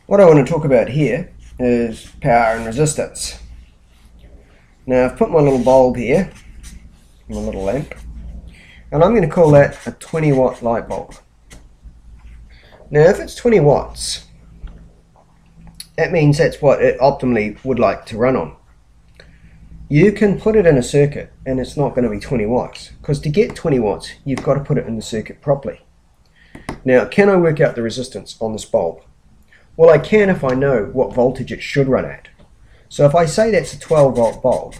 What I want to talk about here is power and resistance. Now I've put my little bulb here, my little lamp, and I'm going to call that a 20 watt light bulb. Now if it's 20 watts, that means that's what it optimally would like to run on. You can put it in a circuit and it's not going to be 20 watts, because to get 20 watts you've got to put it in the circuit properly. Now can I work out the resistance on this bulb? Well, I can if I know what voltage it should run at. So if I say that's a 12 volt bulb,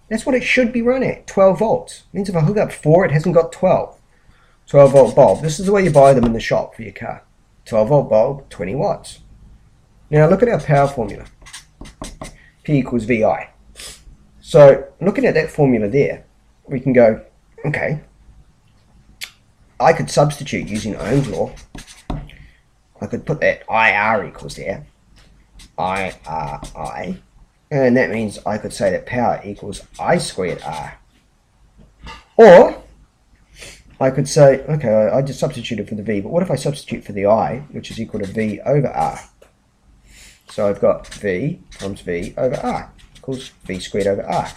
that's what it should be run at, 12 volts. It means if I hook up 4, it hasn't got 12. 12 volt bulb. This is the way you buy them in the shop for your car. 12 volt bulb, 20 watts. Now look at our power formula. P equals VI. So looking at that formula there, we can go, okay, I could substitute using Ohm's law. I could put that IR equals there, IRI, and that means I could say that power equals I squared R. Or I could say, okay, I just substituted for the V, but what if I substitute for the I, which is equal to V over R? So I've got V times V over R equals V squared over R.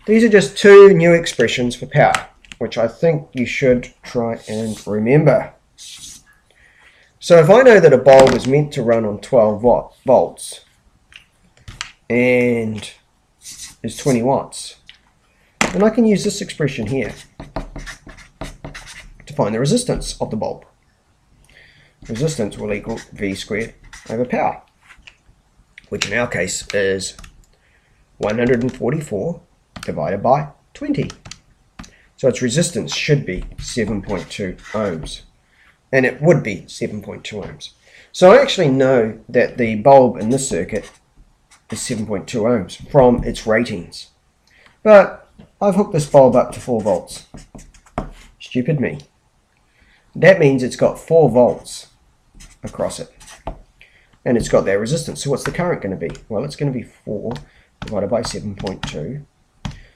These are just two new expressions for power, which I think you should try and remember. So if I know that a bulb is meant to run on 12 volts and is 20 watts, then I can use this expression here to find the resistance of the bulb. Resistance will equal V squared over power, which in our case is 144 divided by 20. So its resistance should be 7.2 ohms. And it would be 7.2 ohms. So I actually know that the bulb in this circuit is 7.2 ohms from its ratings. But I've hooked this bulb up to 4 volts. Stupid me. That means it's got 4 volts across it. And it's got that resistance. So what's the current going to be? Well, it's going to be 4 divided by 7.2.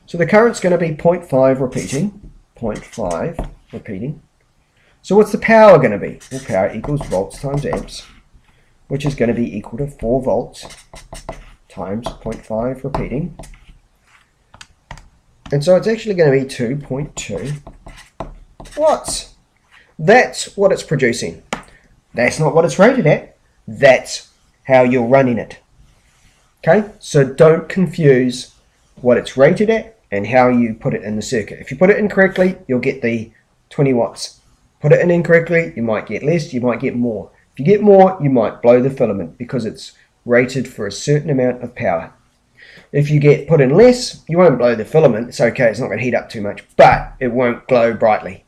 So the current's going to be 0.5 repeating. 0.5 repeating. So what's the power going to be? Well, power equals volts times amps, which is going to be equal to 4 volts times 0.5 repeating. And so it's actually going to be 2.2 watts. That's what it's producing. That's not what it's rated at. That's how you're running it. Okay, so don't confuse what it's rated at and how you put it in the circuit. If you put it incorrectly, you'll get the 20 watts. Put it in incorrectly, you might get less, you might get more. If you get more, you might blow the filament because it's rated for a certain amount of power. If you put in less, you won't blow the filament. It's okay, it's not going to heat up too much, but it won't glow brightly.